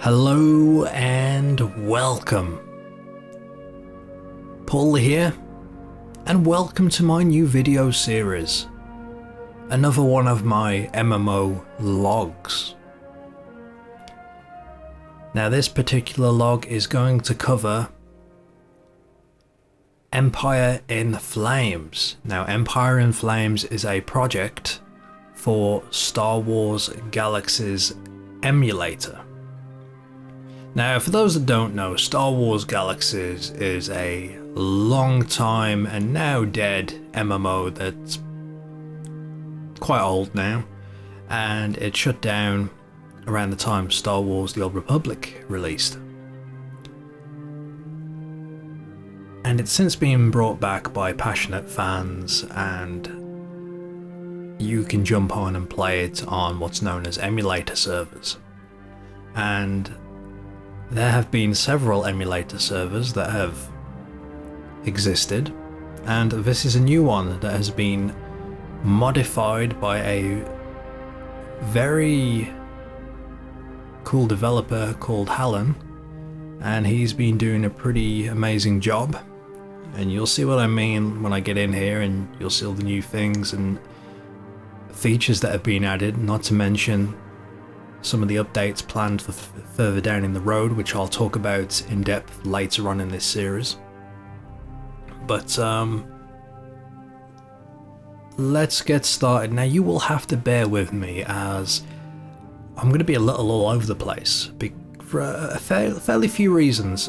Hello and welcome. Pauleh here, and welcome to my new video series. Another one of my MMO logs. Now this particular log is going to cover Empire in Flames. Now Empire in Flames is a project for Star Wars Galaxies emulator. Now, for those that don't know, Star Wars Galaxies is a long time and now dead MMO that's quite old now, and it shut down around the time Star Wars The Old Republic released. And it's since been brought back by passionate fans, and you can jump on and play it on what's known as emulator servers. And there have been several emulator servers that have existed, and this is a new one that has been modified by a very cool developer called Hallen, and he's been doing a pretty amazing job. And you'll see what I mean when I get in here, and you'll see all the new things and features that have been added, not to mention some of the updates planned for further down in the road, which I'll talk about in depth later on in this series. But let's get started. Now you will have to bear with me as I'm going to be a little all over the place for a fairly few reasons.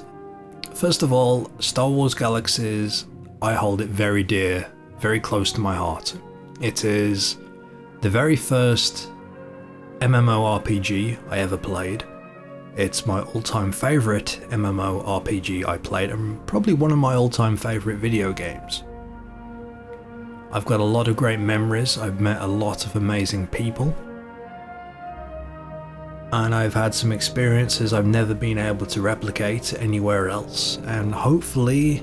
First of all, Star Wars Galaxies, I hold it very dear, very close to my heart. It is the very first MMORPG I ever played. It's my all-time favourite MMORPG I played, and probably one of my all-time favourite video games. I've got a lot of great memories, I've met a lot of amazing people, and I've had some experiences I've never been able to replicate anywhere else, and hopefully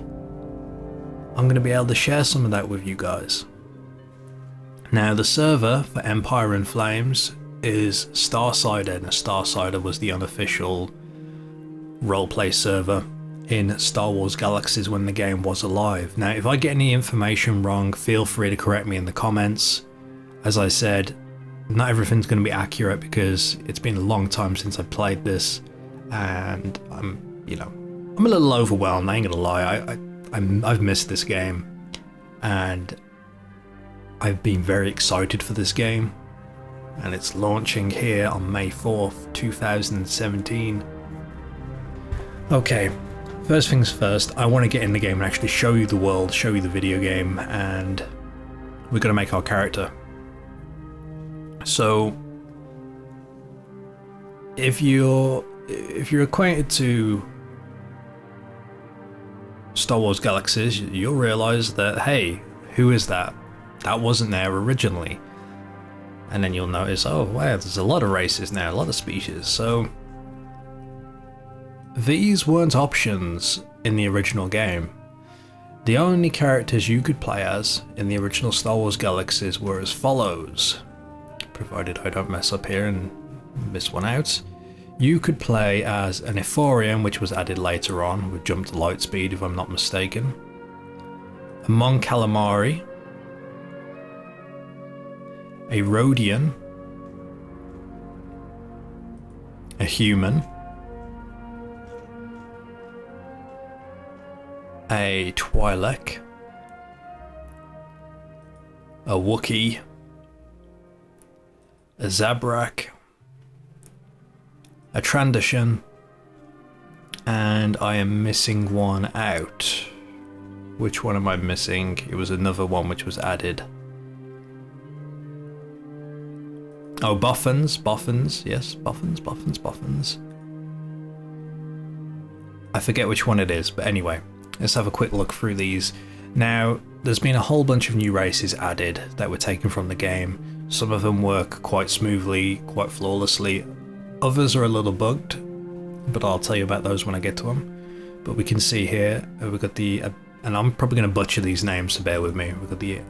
I'm going to be able to share some of that with you guys. Now the server for Empire in Flames is Starsider, and Starsider was the unofficial roleplay server in Star Wars Galaxies when the game was alive. Now if I get any information wrong, feel free to correct me in the comments. As I said, not everything's going to be accurate because it's been a long time since I played this, and I'm a little overwhelmed, I ain't gonna lie. I've missed this game, and I've been very excited for this game. And it's launching here on May 4th, 2017. Okay, first things first, I want to get in the game and actually show you the world, show you the video game, and we're going to make our character. So, if you're acquainted to Star Wars Galaxies, you'll realise that, hey, who is that? That wasn't there originally. And then you'll notice, oh wow, there's a lot of races now, a lot of species. So these weren't options in the original game. The only characters you could play as in the original Star Wars Galaxies were as follows, provided I don't mess up here and miss one out. You could play as an Ithorian, which was added later on with jump to light speed if I'm not mistaken, a Mon Calamari, a Rhodian, a human, a Twi'lek, a Wookiee, a Zabrak, a Trandoshan, and I am missing one out. Which one am I missing? It was another one which was added. Oh, Boffins, yes, Boffins. I forget which one it is, but anyway, let's have a quick look through these. Now, there's been a whole bunch of new races added that were taken from the game. Some of them work quite smoothly, quite flawlessly. Others are a little bugged, but I'll tell you about those when I get to them. But we can see here, we've got the, and I'm probably going to butcher these names, so bear with me. We've got the, in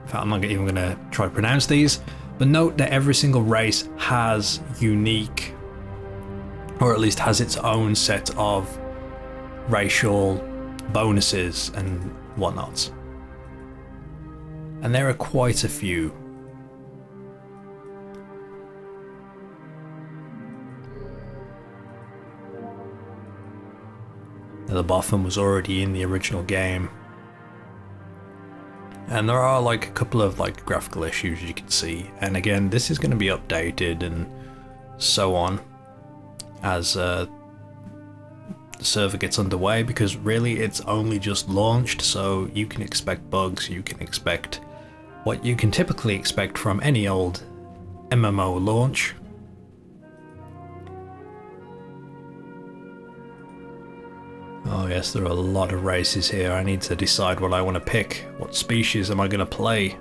fact, I'm not even going to try to pronounce these. But note that every single race has unique or at least has its own set of racial bonuses and whatnot. And there are quite a few. The Boffin was already in the original game. And there are like a couple of like graphical issues you can see. And again, this is going to be updated and so on as the server gets underway, because really it's only just launched, so you can expect bugs, you can expect what you can typically expect from any old MMO launch. Oh yes, there are a lot of races here. I need to decide what I want to pick. What species am I going to play?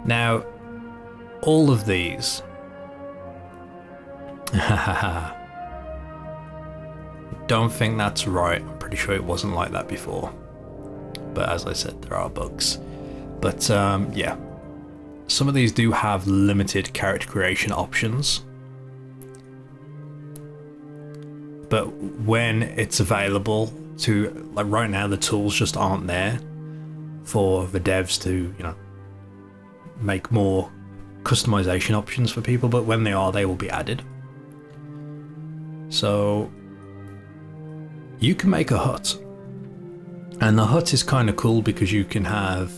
Now, all of these... Don't think that's right. I'm pretty sure it wasn't like that before. But as I said, there are bugs. But yeah, some of these do have limited character creation options. But when it's available to, like right now, the tools just aren't there for the devs to, you know, make more customization options for people. But when they are, they will be added. So you can make a hut, and the hut is kind of cool because you can have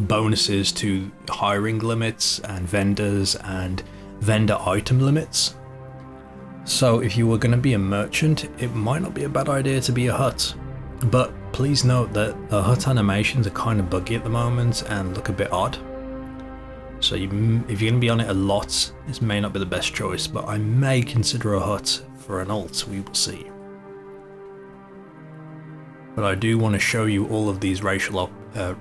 bonuses to hiring limits and vendors and vendor item limits. So if you were going to be a merchant, it might not be a bad idea to be a hut. But please note that the hut animations are kind of buggy at the moment and look a bit odd. So if you're going to be on it a lot, this may not be the best choice, but I may consider a hut for an alt, we will see. But I do want to show you all of these racial or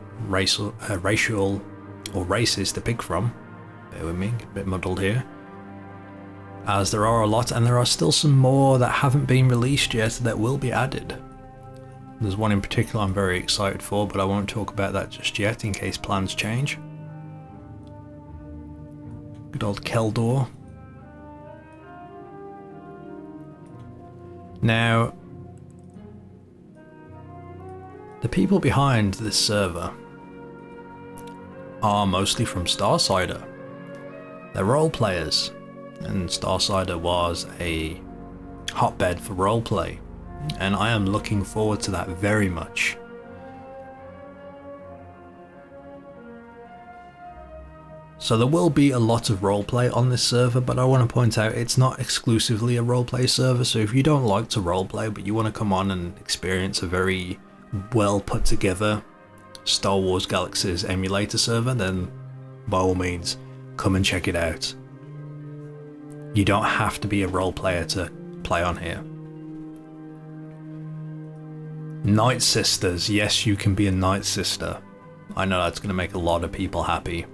races to pick from. Bear with me, get a bit muddled here. As there are a lot, and there are still some more that haven't been released yet that will be added. There's one in particular I'm very excited for, but I won't talk about that just yet in case plans change. Good old Keldor. Now, the people behind this server are mostly from Starsider. They're role players, and Starsider was a hotbed for roleplay, and I am looking forward to that very much. So there will be a lot of roleplay on this server, but I want to point out it's not exclusively a roleplay server, so if you don't like to roleplay but you want to come on and experience a very well put together Star Wars Galaxies emulator server, then by all means come and check it out. You don't have to be a role player to play on here. Night Sisters, yes, you can be a Night Sister. I know that's going to make a lot of people happy.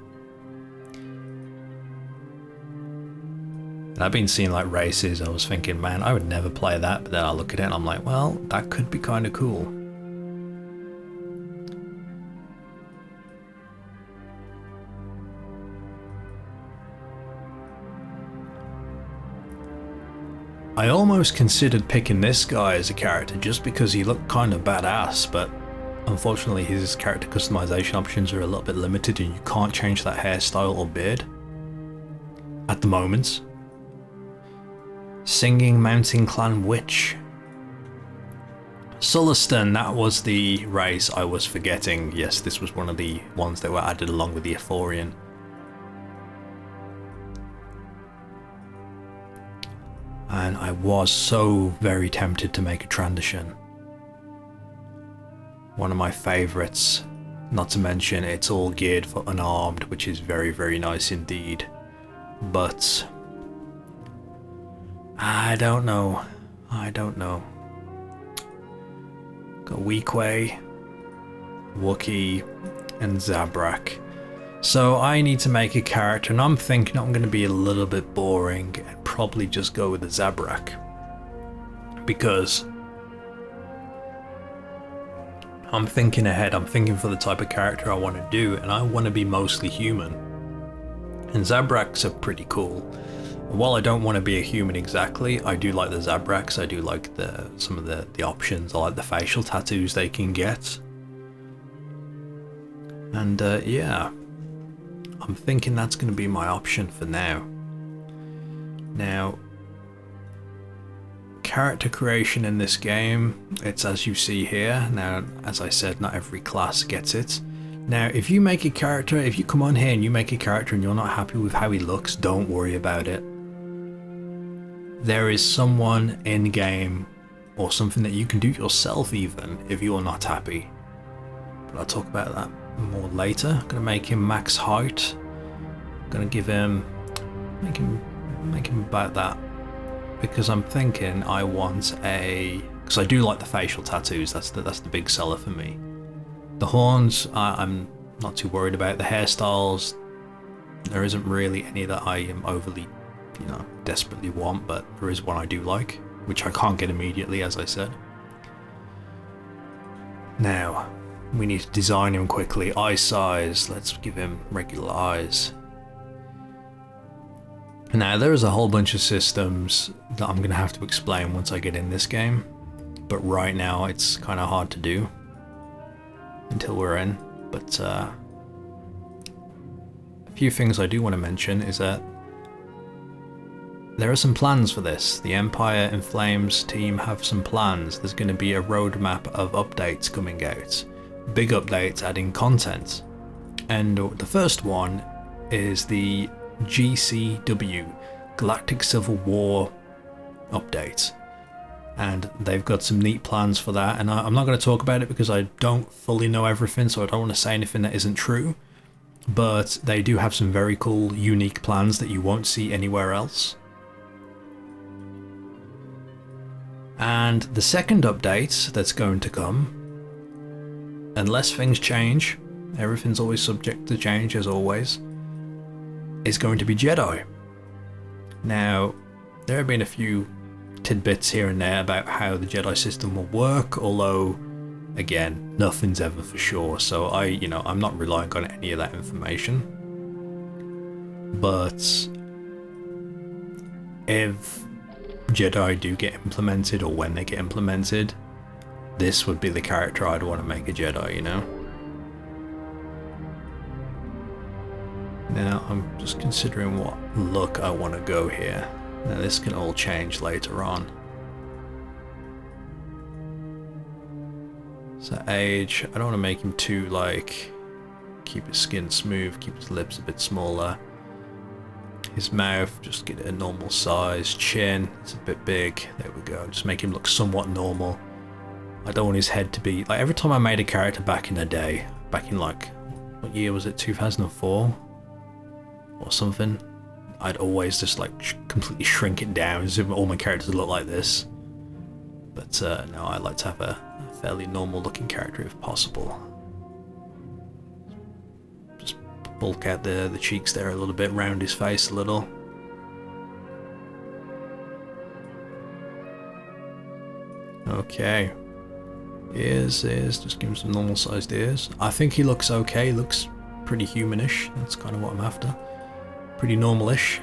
And I've been seeing like races, I was thinking, man, I would never play that, but then I look at it and I'm like, well, that could be kind of cool. I almost considered picking this guy as a character just because he looked kind of badass, but unfortunately his character customization options are a little bit limited and you can't change that hairstyle or beard at the moment. Singing Mountain Clan Witch. Sullustan, that was the race I was forgetting. Yes, this was one of the ones that were added along with the Euphorian. And I was so very tempted to make a transition. One of my favourites, not to mention it's all geared for unarmed, which is very, very nice indeed. But I don't know. Got Weequay, Wookiee, and Zabrak. So I need to make a character, and I'm thinking I'm going to be a little bit boring and probably just go with the Zabrak. Because I'm thinking ahead, I'm thinking for the type of character I want to do, and I want to be mostly human. And Zabraks are pretty cool. While I don't want to be a human exactly, I do like the Zabraks. I do like some of the options. I like the facial tattoos they can get. And yeah, I'm thinking that's going to be my option for now. Now, character creation in this game, it's as you see here. Now, as I said, not every class gets it. Now, if you make a character, if you come on here and you make a character and you're not happy with how he looks, don't worry about it. There is someone in game, or something that you can do yourself even, if you're not happy. But I'll talk about that more later. I'm gonna make him max height. I'm gonna give him, make him about that, because I'm thinking I want because I do like the facial tattoos. That's the big seller for me. The horns, I'm not too worried about. The hairstyles, there isn't really any that I am overly, desperately want, but there is one I do like, which I can't get immediately, as I said. Now, we need to design him quickly. Eye size, let's give him regular eyes. Now, there is a whole bunch of systems that I'm going to have to explain once I get in this game, but right now it's kind of hard to do until we're in. But a few things I do want to mention is that there are some plans for this. The Empire in Flames team have some plans. There's going to be a roadmap of updates coming out. Big updates adding content. And the first one is the GCW, Galactic Civil War update. And they've got some neat plans for that. And I'm not going to talk about it because I don't fully know everything, so I don't want to say anything that isn't true. But they do have some very cool, unique plans that you won't see anywhere else. And the second update that's going to come, unless things change, everything's always subject to change as always, is going to be Jedi. Now, there have been a few tidbits here and there about how the Jedi system will work, although, again, nothing's ever for sure, so I'm not relying on any of that information. But if Jedi do get implemented, or when they get implemented, this would be the character I'd want to make a Jedi, Now, I'm just considering what look I want to go here. Now, this can all change later on. So age, I don't want to make him too, keep his skin smooth, keep his lips a bit smaller. His mouth, just get it a normal size. Chin, it's a bit big. There we go. Just make him look somewhat normal. I don't want his head to be... every time I made a character back in the day, back in what year was it? 2004? Or something? I'd always just completely shrink it down as if all my characters look like this. But no, I like to have a fairly normal looking character if possible. Bulk out the cheeks there a little bit, round his face a little. Okay. Ears, just give him some normal sized ears. I think he looks okay, he looks pretty humanish, that's kind of what I'm after. Pretty normalish.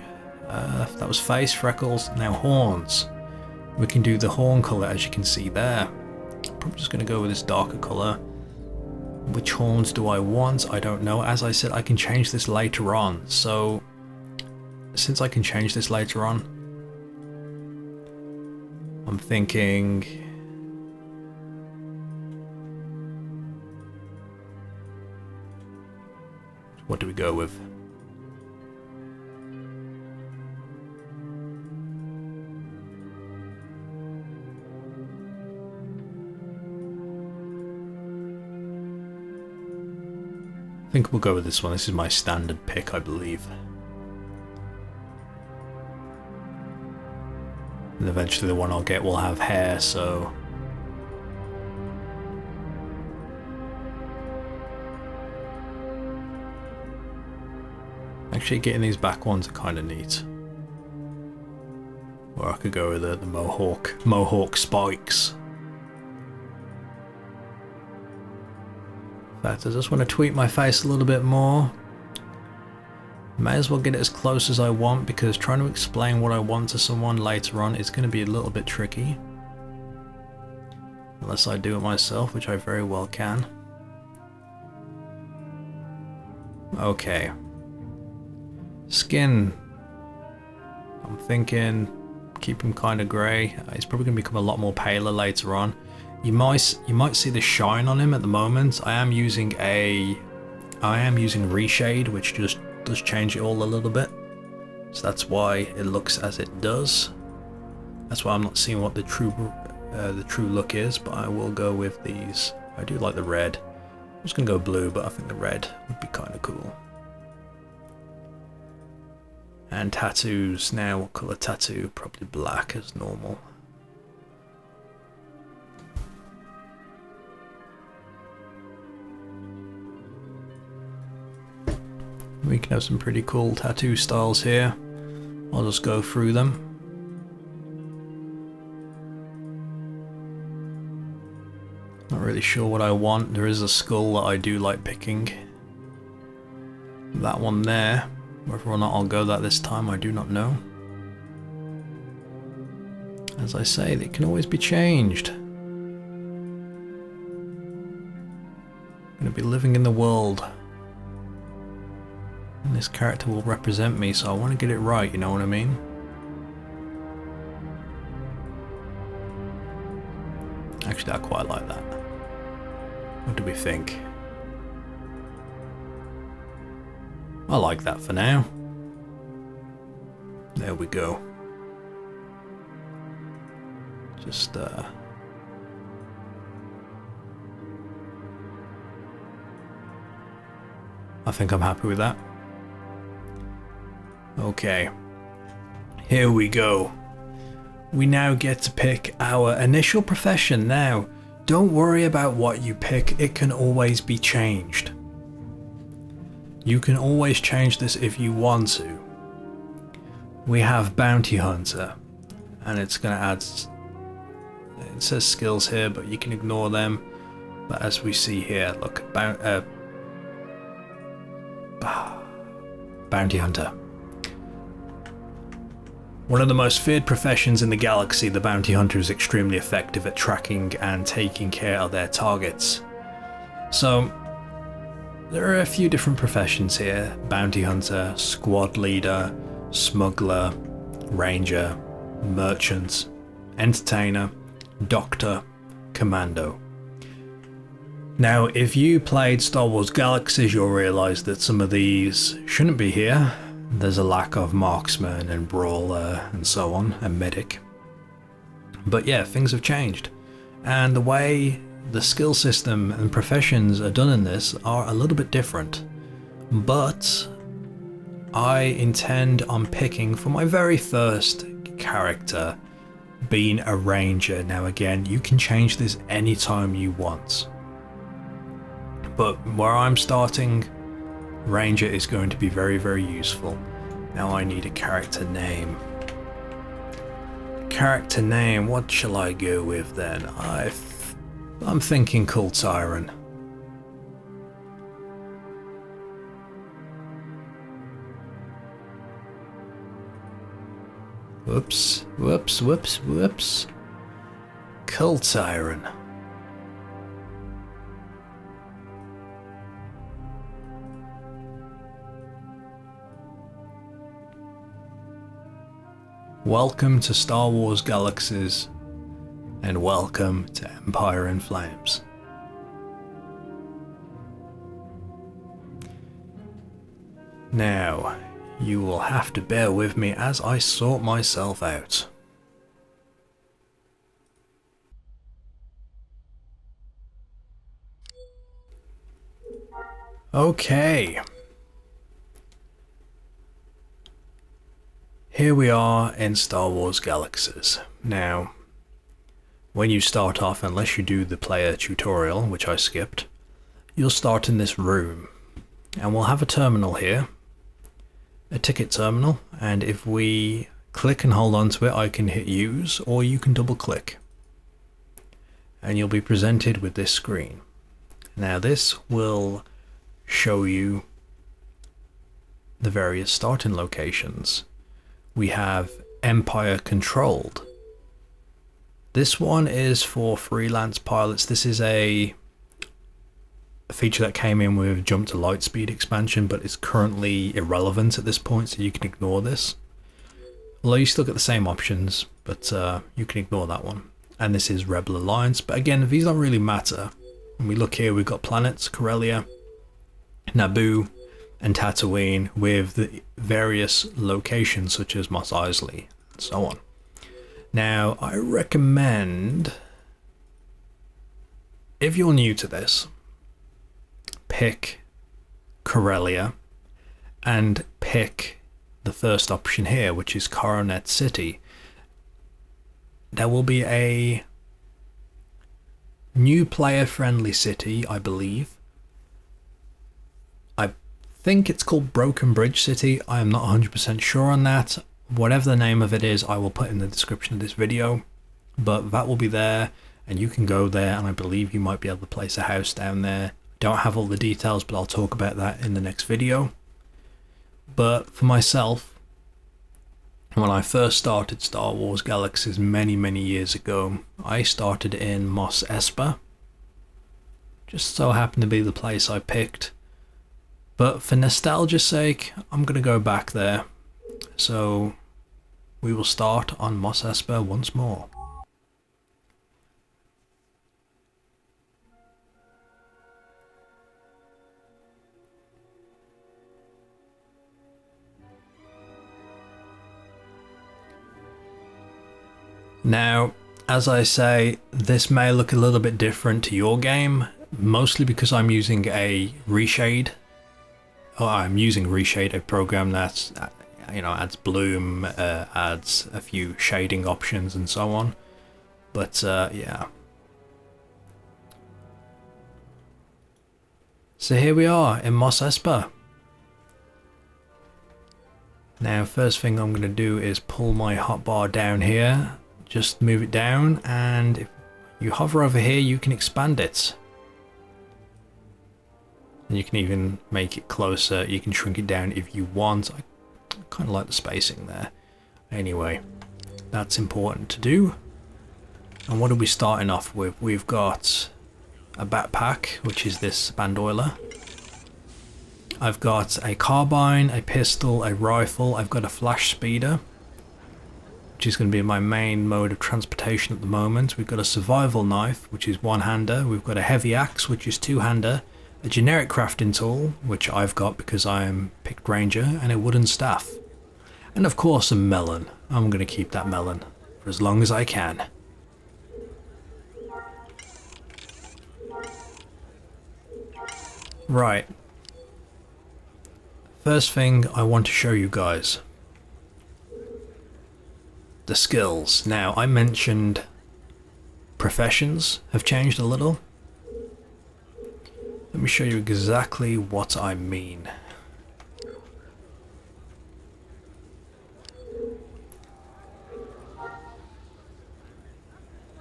That was face, freckles, now horns. We can do the horn colour as you can see there. Probably just going to go with this darker colour. Which horns do I want? I don't know. As I said, I can change this later on. So, since I can change this later on, I'm thinking... what do we go with? I think we'll go with this one. This is my standard pick, I believe. And eventually the one I'll get will have hair, so... actually, getting these back ones are kind of neat. Or I could go with the mohawk spikes. In fact, I just want to tweak my face a little bit more. May as well get it as close as I want, because trying to explain what I want to someone later on is going to be a little bit tricky. Unless I do it myself, which I very well can. Okay. Skin. I'm thinking keep him kind of grey. He's probably going to become a lot more paler later on. You might see the shine on him at the moment. I am using reshade, which just does change it all a little bit. So that's why it looks as it does. That's why I'm not seeing what the true look is, but I will go with these. I do like the red. I'm just gonna go blue, but I think the red would be kind of cool. And tattoos now. What colour tattoo? Probably black as normal. We can have some pretty cool tattoo styles here. I'll just go through them. Not really sure what I want. There is a skull that I do like picking. That one there. Whether or not I'll go that this time, I do not know. As I say, they can always be changed. I'm going to be living in the world. And this character will represent me, so I want to get it right, you know what I mean? Actually, I quite like that. What do we think? I like that for now. There we go. Just, I think I'm happy with that. Okay. Here we go. We now get to pick our initial profession. Now, don't worry about what you pick, it can always be changed. You can always change this if you want to. We have Bounty Hunter, and it's going to add, it says skills here, but you can ignore them. But as we see here, look, Bounty Hunter. One of the most feared professions in the galaxy, the Bounty Hunter is extremely effective at tracking and taking care of their targets. So, there are a few different professions here. Bounty Hunter, Squad Leader, Smuggler, Ranger, Merchant, Entertainer, Doctor, Commando. Now, if you played Star Wars Galaxies, you'll realise that some of these shouldn't be here. There's a lack of Marksman and Brawler and so on, and Medic. But yeah, things have changed. And the way the skill system and professions are done in this are a little bit different. But I intend on picking for my very first character being a Ranger. Now again, you can change this anytime you want. But where I'm starting, Ranger is going to be very, very useful. Now I need a character name. Character name, what shall I go with then? I'm thinking Cool Tyrant. Whoops. Cool Tyrant. Welcome to Star Wars Galaxies, and welcome to Empire in Flames. Now, you will have to bear with me as I sort myself out. Okay. Here we are in Star Wars Galaxies. Now, when you start off, unless you do the player tutorial, which I skipped, you'll start in this room. And we'll have a terminal here, a ticket terminal, and if we click and hold onto it, I can hit use, or you can double click. And you'll be presented with this screen. Now this will show you the various starting locations. We have Empire Controlled. This one is for freelance pilots. This is a feature that came in with Jump to Lightspeed expansion, but it's currently irrelevant at this point, so you can ignore this. Although you still get the same options, but you can ignore that one. And this is Rebel Alliance, but again, these don't really matter. When we look here, we've got planets, Corellia, Naboo, and Tatooine, with the various locations such as Mos Eisley, and so on. Now, I recommend, if you're new to this, pick Corellia and pick the first option here, which is Coronet City. There will be a new player-friendly city, I believe. I think it's called Broken Bridge City. I am not 100% sure on that. Whatever the name of it is, I will put in the description of this video. But that will be there, and you can go there, and I believe you might be able to place a house down there. Don't have all the details, but I'll talk about that in the next video. But for myself, when I first started Star Wars Galaxies many years ago, I started in Mos Espa. Just so happened to be the place I picked. But for nostalgia's sake, I'm going to go back there. So we will start on Mos Espa once more. Now, as I say, this may look a little bit different to your game, mostly because I'm using a reshade. I'm using reshade, a program that's, adds bloom, adds a few shading options and so on. But yeah. So here we are in Mos Espa. Now, first thing I'm going to do is pull my hotbar down here. Just move it down, and if you hover over here, you can expand it. And you can even make it closer. You can shrink it down if you want. I kind of like the spacing there. Anyway, that's important to do. And what are we starting off with? We've got a backpack, which is this bandoiler. I've got a carbine, a pistol, a rifle. I've got a flash speeder, which is going to be my main mode of transportation at the moment. We've got a survival knife, which is one-hander. We've got a heavy axe, which is two-hander. A generic crafting tool, which I've got because I am picked ranger, and a wooden staff. And of course a melon. I'm going to keep that melon for as long as I can. Right. First thing I want to show you guys. The skills. Now, I mentioned professions have changed a little. Let me show you exactly what I mean.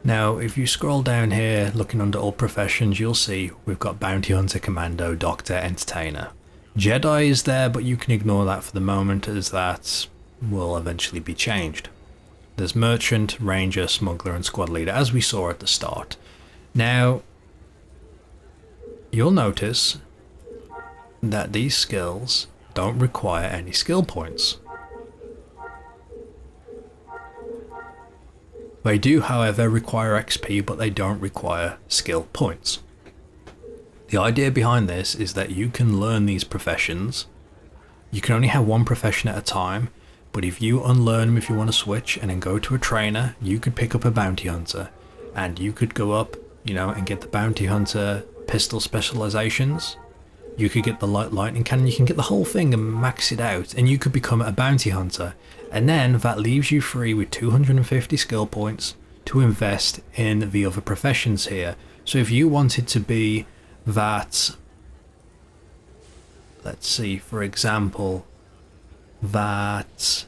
Now, if you scroll down here, looking under all professions, you'll see we've got Bounty Hunter, Commando, Doctor, Entertainer. Jedi is there, but you can ignore that for the moment, as that will eventually be changed. There's Merchant, Ranger, Smuggler, and Squad Leader, as we saw at the start. Now, you'll notice that these skills don't require any skill points. They do, however, require XP, but they don't require skill points. The idea behind this is that you can learn these professions. You can only have one profession at a time, but if you unlearn them, if you want to switch and then go to a trainer, you could pick up a bounty hunter, and you could go up, and get the bounty hunter pistol specializations. You could get the light lightning cannon, you can get the whole thing and max it out, and you could become a bounty hunter. And then that leaves you free with 250 skill points to invest in the other professions here. So if you wanted to be that, let's see, for example, that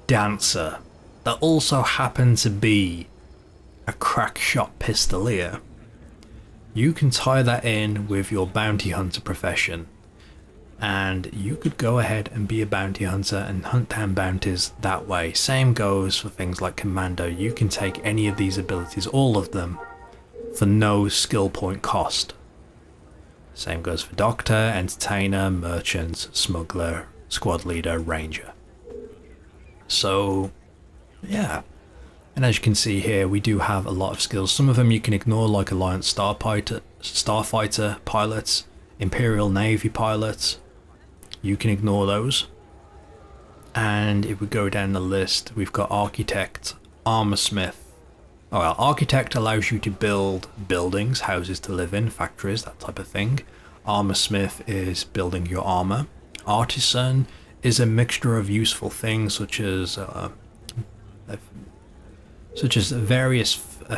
dancer that also happened to be a crack shot pistolier, you can tie that in with your bounty hunter profession. and you could go ahead and be a bounty hunter and hunt down bounties that way. Same goes for things like Commando. You can take any of these abilities, all of them, for no skill point cost. Same goes for Doctor, Entertainer, Merchant, Smuggler, Squad Leader, Ranger. So, yeah. And as you can see here, we do have a lot of skills. Some of them you can ignore, like Alliance Starfighter pilots, Imperial Navy pilots. You can ignore those. And if we go down the list, we've got Architect, Armorsmith. Oh, well, Architect allows you to build buildings, houses to live in, factories, that type of thing. Armorsmith is building your armor. Artisan is a mixture of useful things such as a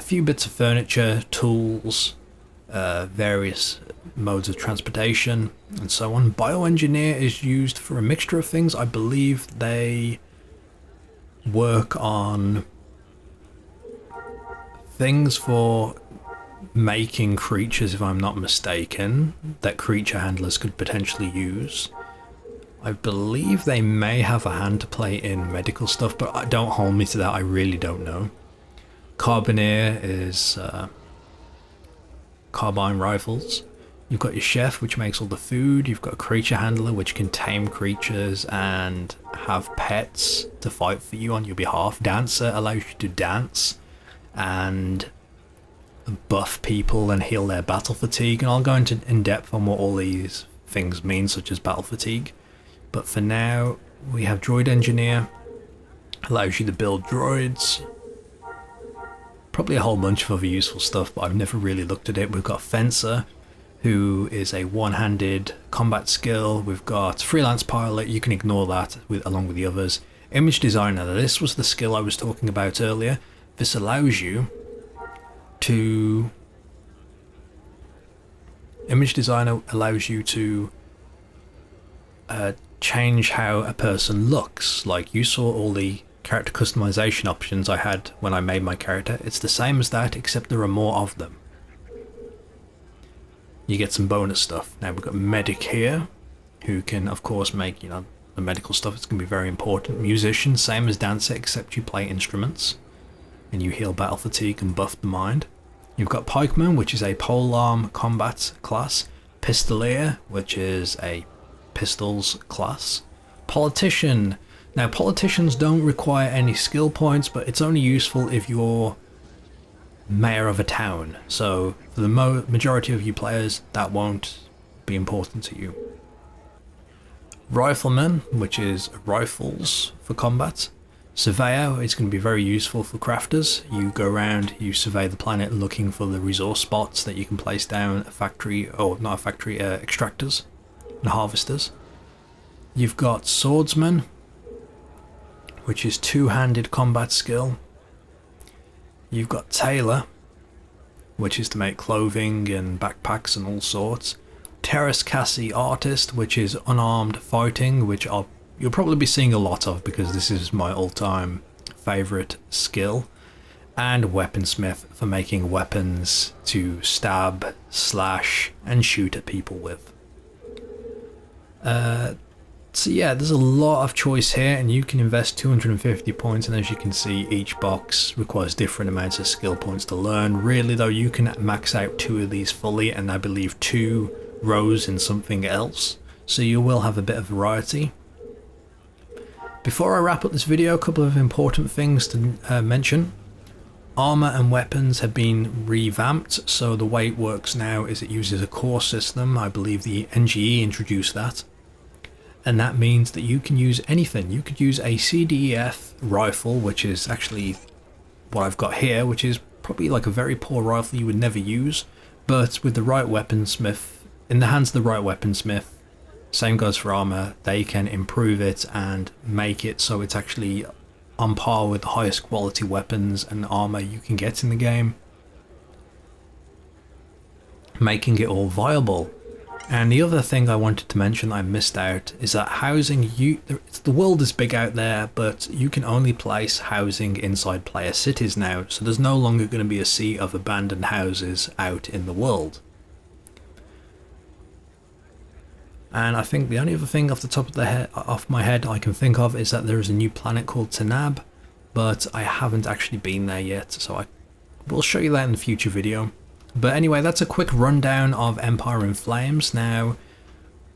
few bits of furniture, tools, various modes of transportation, and so on. Bioengineer is used for a mixture of things. I believe they work on things for making creatures, if I'm not mistaken, that creature handlers could potentially use. I believe they may have a hand to play in medical stuff, but don't hold me to that, I really don't know. Carbineer is carbine rifles. You've got your chef, which makes all the food. You've got a creature handler, which can tame creatures and have pets to fight for you on your behalf. Dancer allows you to dance and buff people and heal their battle fatigue. And I'll go into in depth on what all these things mean, such as battle fatigue. But for now, we have Droid Engineer. Allows you to build droids. Probably a whole bunch of other useful stuff, but I've never really looked at it. We've got Fencer, who is a one-handed combat skill. We've got Freelance Pilot, you can ignore that along with the others. Image Designer, this was the skill I was talking about earlier. This allows you to... Image Designer allows you to change how a person looks. Like, you saw all the character customization options I had when I made my character. It's the same as that, except there are more of them. You get some bonus stuff. Now we've got Medic here, who can of course make, the medical stuff. It's going to be very important. Musician, same as Dancer, except you play instruments and you heal battle fatigue and buff the mind. You've got Pikeman, which is a polearm combat class. Pistolier, which is a pistols class. Politician. Now politicians don't require any skill points, but it's only useful if you're mayor of a town. So for the majority of you players, that won't be important to you. Rifleman, which is rifles for combat. Surveyor is going to be very useful for crafters. You go around, you survey the planet looking for the resource spots that you can place down a factory, or not a factory, extractors and harvesters. You've got Swordsman, which is two-handed combat skill. You've got Tailor, which is to make clothing and backpacks and all sorts. Terrace Cassie Artist, which is unarmed fighting, which you'll probably be seeing a lot of because this is my all-time favourite skill. And Weaponsmith for making weapons to stab, slash and shoot at people with. So yeah, there's a lot of choice here, and you can invest 250 points, and as you can see, each box requires different amounts of skill points to learn. Really though, you can max out 2 of these fully, and I believe 2 rows in something else, so you will have a bit of variety. Before I wrap up this video, a couple of important things to mention. Armor and weapons have been revamped, so the way it works now is it uses a core system. I believe the NGE introduced that. And that means that you can use anything. You could use a CDEF rifle, which is actually what I've got here, which is probably like a very poor rifle you would never use, but with the right weaponsmith, in the hands of the right weaponsmith, same goes for armor, they can improve it and make it so it's actually on par with the highest quality weapons and armor you can get in the game, making it all viable. And the other thing I wanted to mention I missed out is that housing, the world is big out there, but you can only place housing inside player cities now, so there's no longer going to be a sea of abandoned houses out in the world. And I think the only other thing off the top of the head, off my head, I can think of is that there is a new planet called Tanab, but I haven't actually been there yet, so I will show you that in a future video. But anyway, that's a quick rundown of Empire in Flames. Now,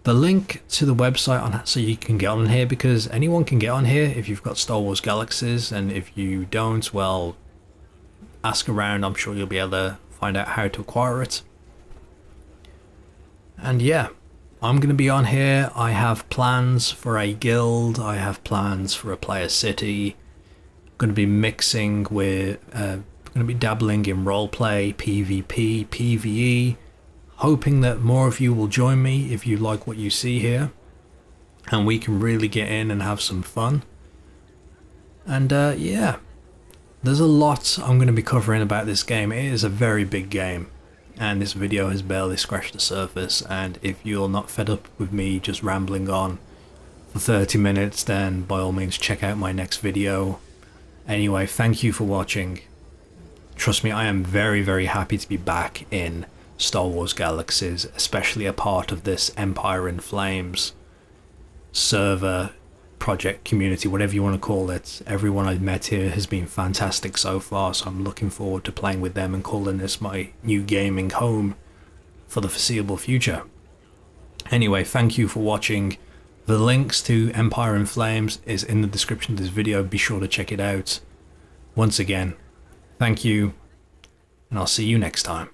the link to the website so you can get on here, because anyone can get on here if you've got Star Wars Galaxies, and if you don't, well, ask around. I'm sure you'll be able to find out how to acquire it. And yeah, I'm going to be on here. I have plans for a guild, I have plans for a player city. I'm going to be mixing with, going to be dabbling in roleplay, PvP, PvE, hoping that more of you will join me if you like what you see here, and we can really get in and have some fun. And yeah, there's a lot I'm going to be covering about this game. It is a very big game, and this video has barely scratched the surface, and if you're not fed up with me just rambling on for 30 minutes, then by all means check out my next video. Anyway, thank you for watching. Trust me, I am very, very happy to be back in Star Wars Galaxies, especially a part of this Empire in Flames server, project, community, whatever you want to call it. Everyone I've met here has been fantastic so far, so I'm looking forward to playing with them and calling this my new gaming home for the foreseeable future. Anyway, thank you for watching. The links to Empire in Flames is in the description of this video. Be sure to check it out. Once again, thank you, and I'll see you next time.